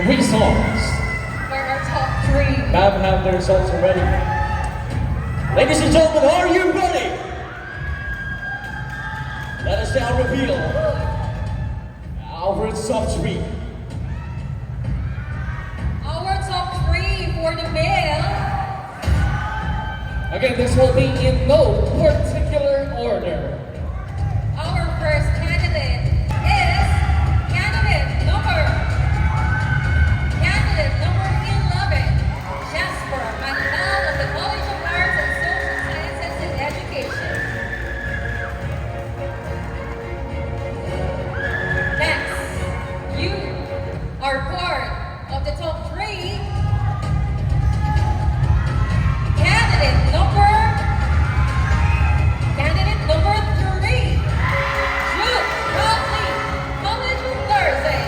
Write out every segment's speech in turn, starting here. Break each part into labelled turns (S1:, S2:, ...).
S1: results.
S2: For our top three.
S1: Have the results already. Ladies and gentlemen, are you ready? Let us now reveal our top three.
S2: Our top three for the male.
S1: Again, this will be in no particular order.
S2: Our first candidate is candidate number 11, Jasper Manal of the College of Arts and Social Sciences and Education. Next, you are part of the top three. Candidate number 3, Jude Raleigh, College of Thursday.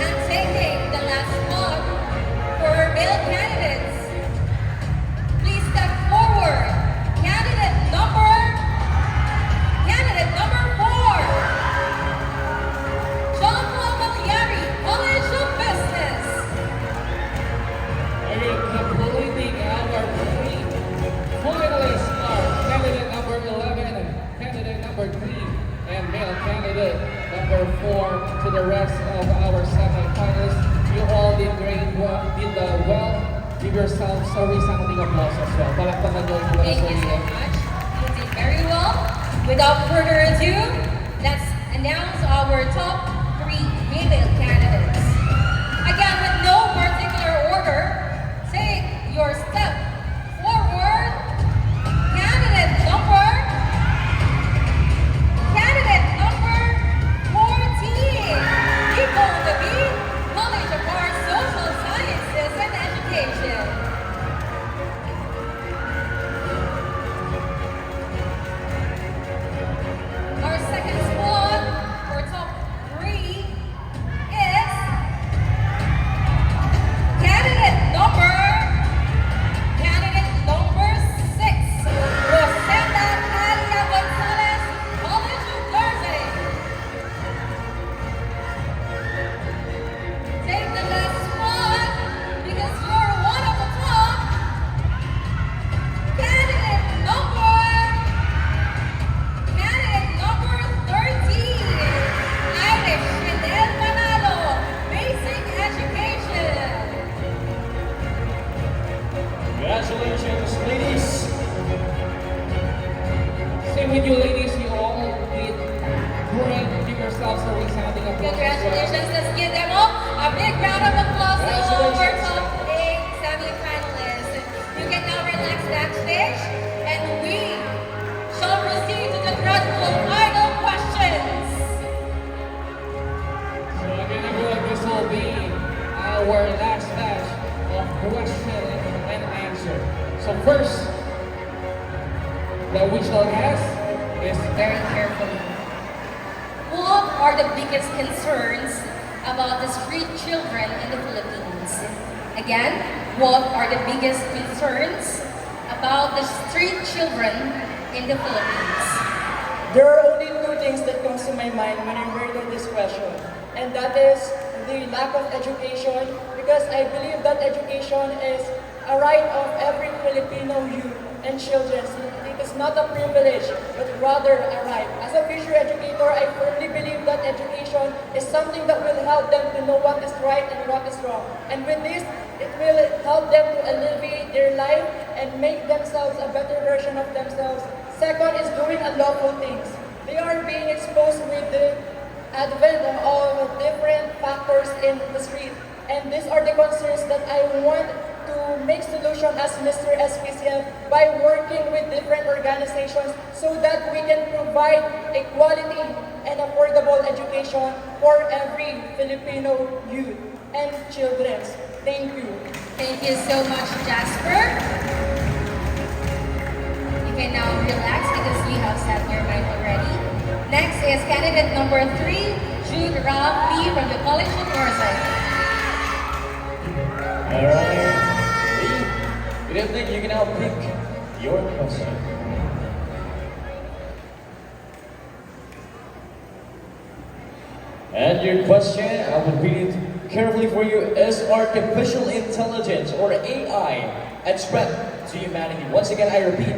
S2: And taking the last spot for our male candidates, please step forward. Candidate number 4, John Paul Magliari, College of Business.
S1: Again, completing our three finalists are candidate number 11, candidate number 3, and male candidate number 4. To the rest of our semi-finalists, you all did great work, did well. Give yourselves a resounding applause as well. Palakpakan nyo yung
S2: Thank you so much. You did very well. Without further ado, let's announce our top 3 female candidates. Again, with no particular order, take your step forward. Candidate number 14, Nicole David, College of Arts, Social Sciences and Education. Our second spot for top 3 is candidate number 6, Rosenda Nadia Gonzalez, College of Thursday. Take the last spot because you're one of the top. Candidate number 13, Irish Fidel Manalo, Basic Education.
S1: Congratulations, ladies. Same with you, ladies. You all did great. Give yourselves a resounding applause.
S2: Congratulations, let's give them all a big round of applause to all our
S1: Congratulations.
S2: top 8 semi-finalists. You can now relax backstage and we shall proceed to the dreadful final questions.
S1: So again, everyone, this will be our last batch of question and answer. So first, that we shall ask is
S2: Very carefully. What are the biggest concerns about the street children in the Philippines? Again, what are the biggest concerns about the street children in the Philippines?
S3: There are only two things that comes to my mind when I heard of this question, and that is the lack of education, because I believe that education is a right of every Filipino youth and children. It is not a privilege, but rather a right. As a future educator, I firmly believe that education is something that will help them to know what is right and what is wrong. And with this, it will help them to elevate their life and make themselves a better version of themselves. Second is doing unlawful things. They are being exposed with the advent of different factors in the street. And these are the concerns that I want to make solution as Mr. SPCF by working with different organizations so that we can provide a quality and affordable education for every Filipino youth and children. Thank you.
S2: Thank you so much, Jasper. You can now relax because you have set your mind already. Next is candidate number 3, Jude Rafi from the College of Thursday.
S1: alright. Good evening. You can now pick your question.
S4: And your question, I will read it carefully for you. Is artificial intelligence or AI a threat to humanity? Once again, I repeat,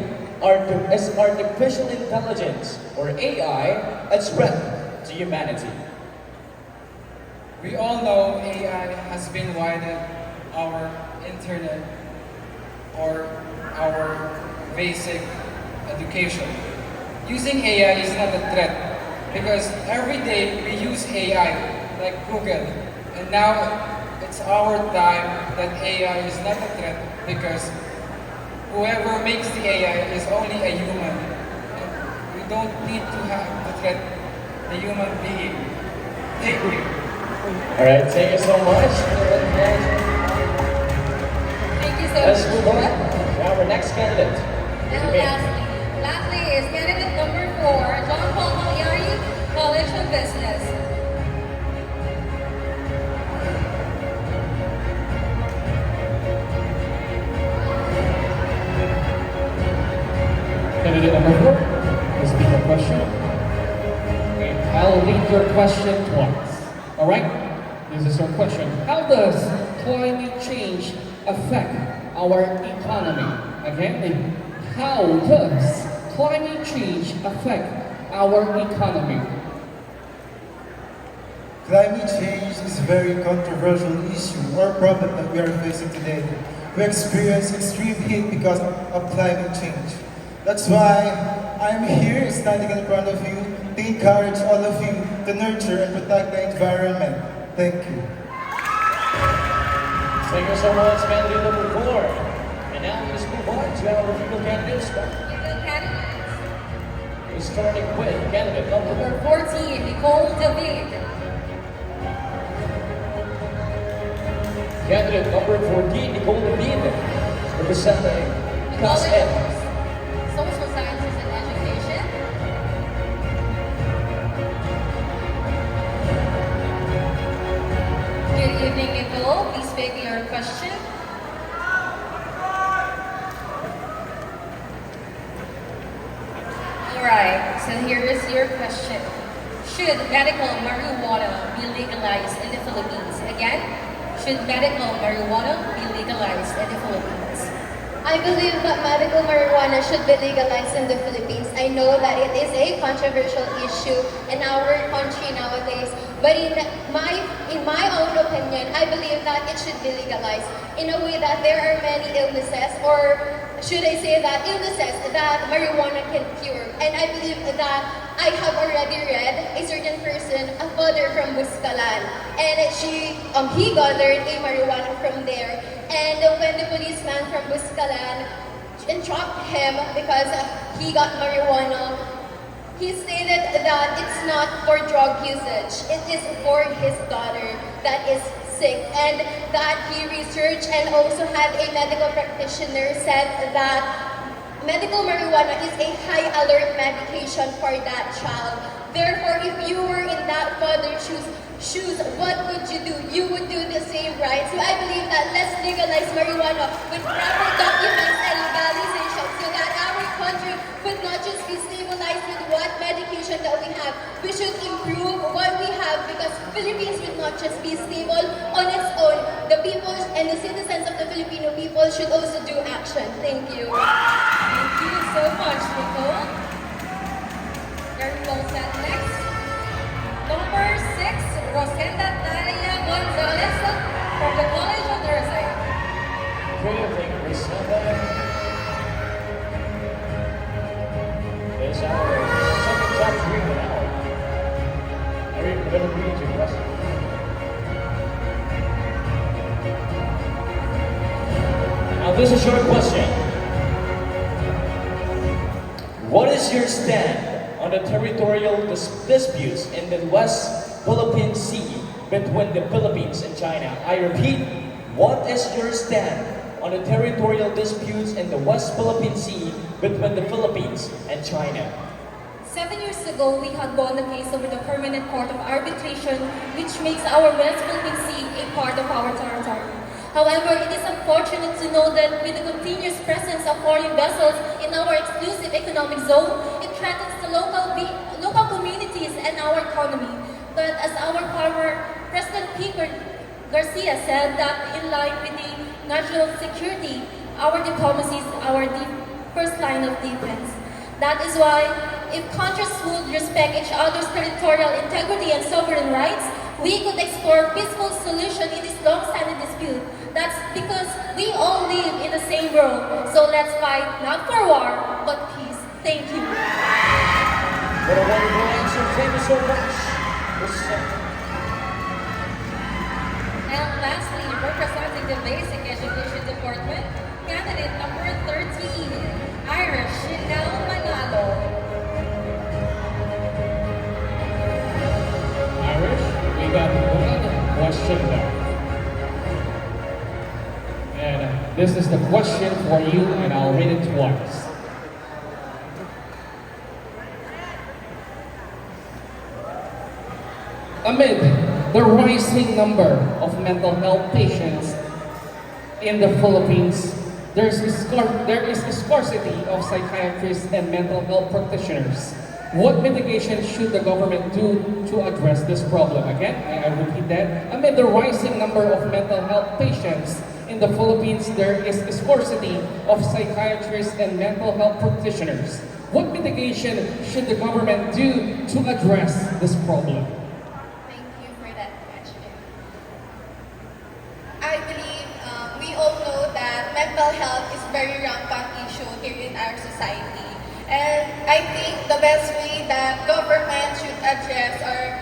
S4: is artificial intelligence or AI a threat to humanity?
S5: We all know AI has been widened our internet or our basic education. Using AI is not a threat because every day we use AI like Google, and now it's our time that AI is not a threat because whoever makes the AI is only a human. And we don't need to have to threat the human being. Thank you.
S4: All right, thank you so much.
S2: Thank you so
S4: Let's
S2: much.
S4: move on to our next candidate.
S2: And lastly is candidate number 4, John Paul Malyari, College of Business.
S1: Candidate number 4, please speak your question. Okay, I'll read your question twice. Alright? This is your question. How does climate change affect our economy? Again, how does climate change affect our economy?
S6: Climate change is a very controversial issue or problem that we are facing today. We experience extreme heat because of climate change. That's why I'm here standing in front of you to encourage all of you to nurture and protect the environment. Thank you.
S4: Thank you so much, candidate number 4. And now let's move on to our female candidates.
S2: Female candidates.
S4: We're starting with candidate number
S2: Number 14, Nicole David.
S4: Candidate number 14, Nicole David, representing Class
S2: College
S4: M.
S2: of Social Sciences and Education. Good evening, Nicole. Please speak your question. Alright, so here is your question. Should medical marijuana be legalized in the Philippines? Again, should medical marijuana be legalized in the Philippines?
S7: I believe that medical marijuana should be legalized in the Philippines. I know that it is a controversial issue in our country nowadays, but in my own opinion, I believe that it should be legalized in a way that there are many illnesses, or should I say that illnesses that marijuana can cure. And I believe that I have already read a certain person, a father from Buscalan, and he gathered a marijuana from there. And when the policeman from Buscalan entrapped him because he got marijuana, he stated that it's not for drug usage. It is for his daughter that is sick, and that he researched and also had a medical practitioner said that medical marijuana is a high alert medication for that child. Therefore, if you were in that father's shoes, what would you do? You would do the same, right? So I believe that let's legalize marijuana with proper documents and legalization so that our country would not just be stabilized with what medication that we have. We should improve what we have because Philippines would not just be stable on its own. The people and the citizens of the Filipino people should also do action. Thank you.
S2: Thank you so much, Nicole. Very well said. Next, number 6, Rosenda Daria Gonzalez from the College of Nursing.
S4: Good evening, Rosenda. This is our second top three now. I will read your question. Now this is your question. What is your stand on the territorial disputes in the West Philippine Sea between the Philippines and China? I repeat, what is your stand on the territorial disputes in the West Philippine Sea between the Philippines and China?
S2: 7 years ago, we had won the case over the Permanent Court of Arbitration, which makes our West Philippine Sea a part of our territory. However, it is unfortunate to know that with the continuous presence of foreign vessels in our exclusive economic zone, it threatens the local communities and our economy. But as our former President Pico Garcia said that in line with the national security, our diplomacy is our first line of defense. That is why, if countries would respect each other's territorial integrity and sovereign rights, we could explore peaceful solution in this long-standing dispute. That's because we all live in the same world. So let's fight not for war, but peace. Thank you.
S4: What a wonderful answer. Thank you so much.
S2: And lastly, representing the Basic Education Department, candidate number 13, Irish Chanel Manalo.
S1: Irish, we got one question left. And this is the question for you, and I'll read it twice. Amid the rising number of mental health patients in the Philippines, there is a scarcity of psychiatrists and mental health practitioners. What mitigation should the government do to address this problem? Again, I repeat that. Amid the rising number of mental health patients in the Philippines, there is a scarcity of psychiatrists and mental health practitioners. What mitigation should the government do to address this problem?
S7: Thank you for that question. I believe we all know that mental health is very rampant issue here in our society. And I think the best way that government should address or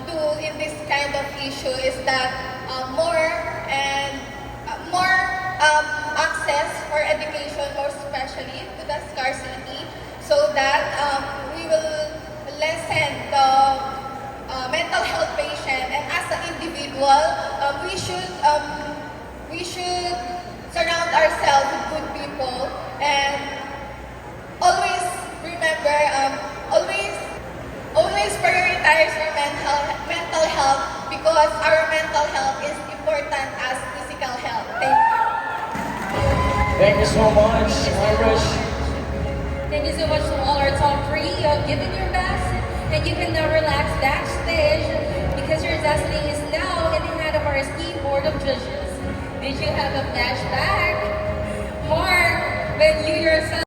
S7: do in this kind of issue is that more access for education, more especially to the scarcity, so that we will lessen the mental health patient. And as an individual, we should surround ourselves with good people and always remember, always prioritize your mental health, because our mental health is important as physical health. Thank you.
S4: Thank you so much, Irish.
S2: Thank you so much to all our top three. You have given your best, and you can now relax backstage because your destiny is now in the hand of our esteemed board of judges. Did you have a flashback? Mark, when you yourself